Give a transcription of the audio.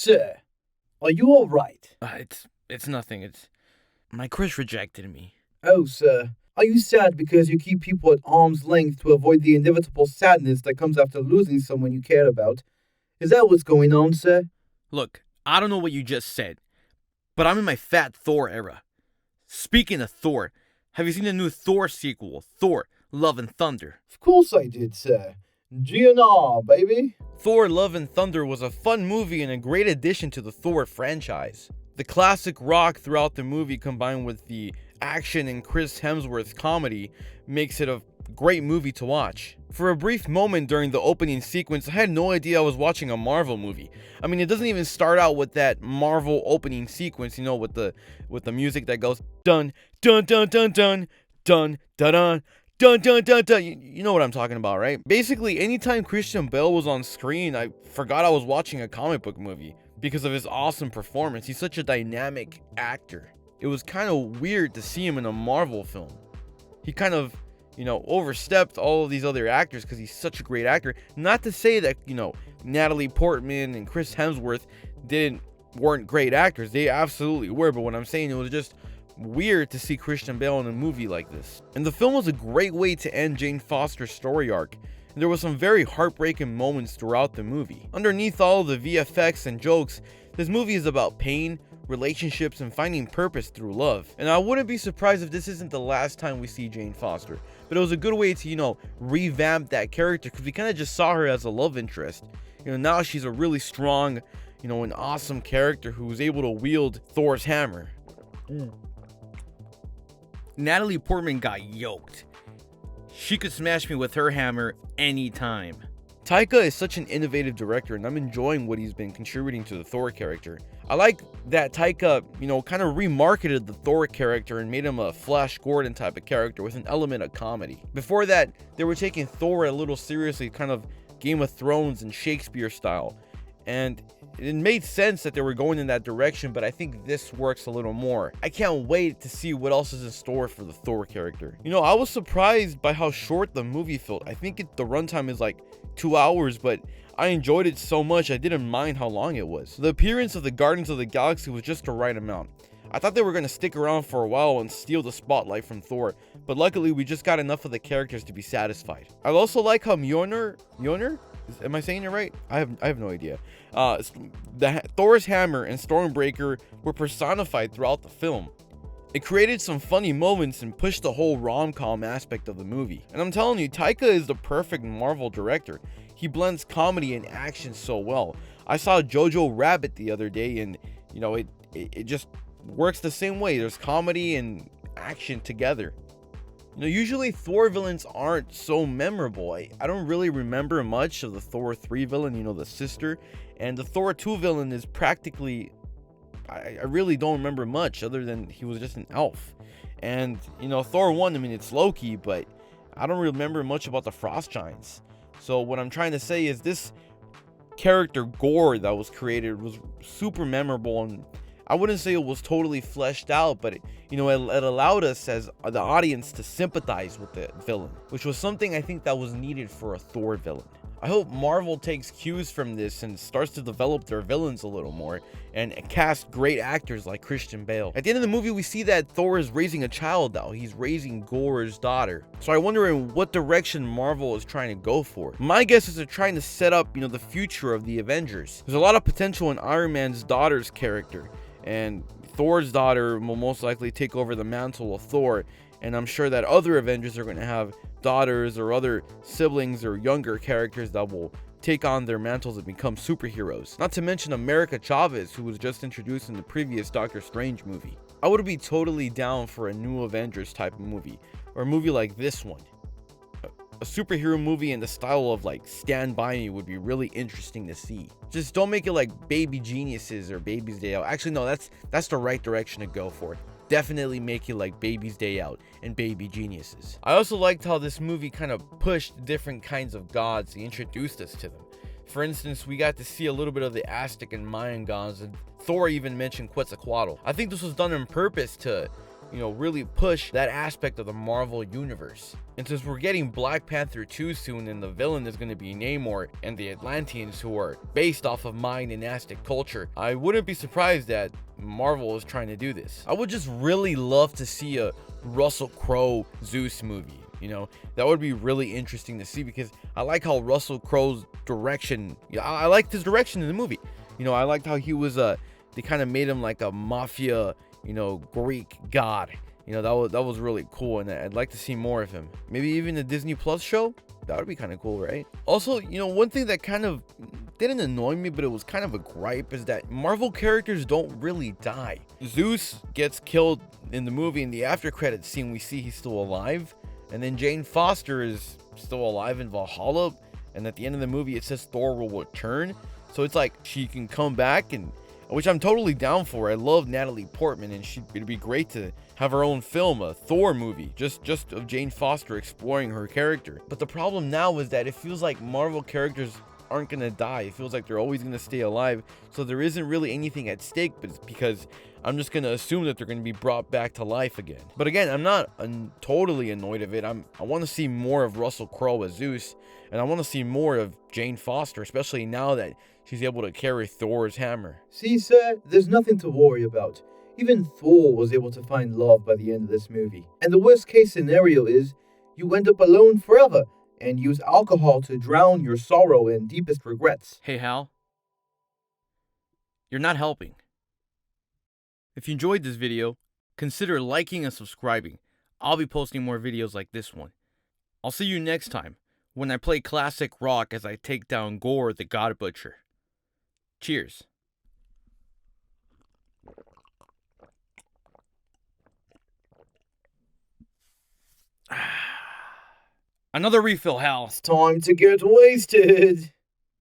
Sir, are you alright? It's nothing. It's my crush rejected me. Oh, sir, are you sad because you keep people at arm's length to avoid the inevitable sadness that comes after losing someone you care about? Is that what's going on, sir? Look, I don't know what you just said, but I'm in my fat Thor era. Speaking of Thor, have you seen the new Thor sequel, Thor: Love and Thunder? Of course I did, sir. GNR, baby. Thor: Love and Thunder was a fun movie and a great addition to the Thor franchise. The classic rock throughout the movie combined with the action and Chris Hemsworth's comedy makes it a great movie to watch. For a brief moment during the opening sequence, I had no idea I was watching a Marvel movie. I mean, it doesn't even start out with that Marvel opening sequence, with the music that goes dun dun dun dun dun dun dun dun dun dun dun dun. You know what I'm talking about, right? Basically, anytime Christian Bale was on screen, I forgot I was watching a comic book movie because of his awesome performance. He's such a dynamic actor. It was kind of weird to see him in a Marvel film. He kind of, overstepped all of these other actors because he's such a great actor. Not to say that, Natalie Portman and Chris Hemsworth weren't great actors. They absolutely were. But what I'm saying, it was just weird to see Christian Bale in a movie like this. And the film was a great way to end Jane Foster's story arc. And there were some very heartbreaking moments throughout the movie. Underneath all of the VFX and jokes, this movie is about pain, relationships, and finding purpose through love. And I wouldn't be surprised if this isn't the last time we see Jane Foster. But it was a good way to, revamp that character because we kind of just saw her as a love interest. Now she's a really strong, an awesome character who's able to wield Thor's hammer. Natalie Portman got yoked. She could smash me with her hammer anytime. Taika is such an innovative director, and I'm enjoying what he's been contributing to the Thor character. I like that Taika, kind of remarketed the Thor character and made him a Flash Gordon type of character with an element of comedy. Before that, they were taking Thor a little seriously, kind of Game of Thrones and Shakespeare style. And it made sense that they were going in that direction, but I think this works a little more. I can't wait to see what else is in store for the Thor character. I was surprised by how short the movie felt. I think the runtime is like 2 hours, but I enjoyed it so much I didn't mind how long it was. The appearance of the Guardians of the Galaxy was just the right amount. I thought they were going to stick around for a while and steal the spotlight from Thor, but luckily we just got enough of the characters to be satisfied. I also like how Mjolnir? Am I saying it right? I have no idea. Thor's hammer and Stormbreaker were personified throughout the film. It created some funny moments and pushed the whole rom-com aspect of the movie. And I'm telling you, Taika is the perfect Marvel director. He blends comedy and action so well. I saw Jojo Rabbit the other day, and it just works the same way. There's comedy and action together. Usually Thor villains aren't so memorable. I don't really remember much of the Thor 3 villain, the sister. And the Thor 2 villain is practically, I really don't remember much other than he was just an elf. And, Thor 1, it's Loki, but I don't remember much about the Frost Giants. So what I'm trying to say is this character Gore that was created was super memorable, and I wouldn't say it was totally fleshed out, but it allowed us as the audience to sympathize with the villain, which was something I think that was needed for a Thor villain. I hope Marvel takes cues from this and starts to develop their villains a little more and cast great actors like Christian Bale. At the end of the movie, we see that Thor is raising a child now. He's raising Gore's daughter. So I wonder in what direction Marvel is trying to go for. My guess is they're trying to set up, the future of the Avengers. There's a lot of potential in Iron Man's daughter's character, and Thor's daughter will most likely take over the mantle of Thor, and I'm sure that other Avengers are going to have daughters or other siblings or younger characters that will take on their mantles and become superheroes. Not to mention America Chavez, who was just introduced in the previous Doctor Strange movie. I would be totally down for a new Avengers type of movie, or a movie like this one. A superhero movie in the style of like Stand By Me would be really interesting to see. Just don't make it like Baby Geniuses or Baby's Day Out. Actually, no, that's the right direction to go for. Definitely make it like Baby's Day Out and Baby Geniuses. I also liked how this movie kind of pushed different kinds of gods and introduced us to them. For instance, we got to see a little bit of the Aztec and Mayan gods, and Thor even mentioned Quetzalcoatl. I think this was done on purpose to really push that aspect of the Marvel universe. And since we're getting Black Panther 2 soon, and the villain is going to be Namor and the Atlanteans, who are based off of Mayan and Aztec culture, I wouldn't be surprised that Marvel is trying to do this. I would just really love to see a Russell Crowe Zeus movie. That would be really interesting to see, because I like how Russell Crowe's direction, I liked his direction in the movie. I liked how he was, they kind of made him like a mafia, Greek god. That was really cool, and I'd like to see more of him. Maybe even a Disney Plus show? That would be kind of cool, right? Also, one thing that kind of didn't annoy me, but it was kind of a gripe, is that Marvel characters don't really die. Zeus gets killed in the movie. In the after credits scene, we see he's still alive. And then Jane Foster is still alive in Valhalla. And at the end of the movie, it says Thor will return. So it's like she can come back, and which I'm totally down for. I love Natalie Portman, and it'd be great to have her own film, a Thor movie, just of Jane Foster exploring her character. But the problem now is that it feels like Marvel characters aren't gonna die. It feels like they're always gonna stay alive. So there isn't really anything at stake, but it's because I'm just gonna assume that they're gonna be brought back to life again. But again, I'm not totally annoyed of it. I want to see more of Russell Crowe as Zeus, and I want to see more of Jane Foster, especially now that she's able to carry Thor's hammer. See, sir, there's nothing to worry about. Even Thor was able to find love by the end of this movie. And the worst case scenario is you end up alone forever and use alcohol to drown your sorrow and deepest regrets. Hey, Hal. You're not helping. If you enjoyed this video, consider liking and subscribing. I'll be posting more videos like this one. I'll see you next time when I play classic rock as I take down Gore the God Butcher. Cheers. Another refill, Hal. It's time to get wasted.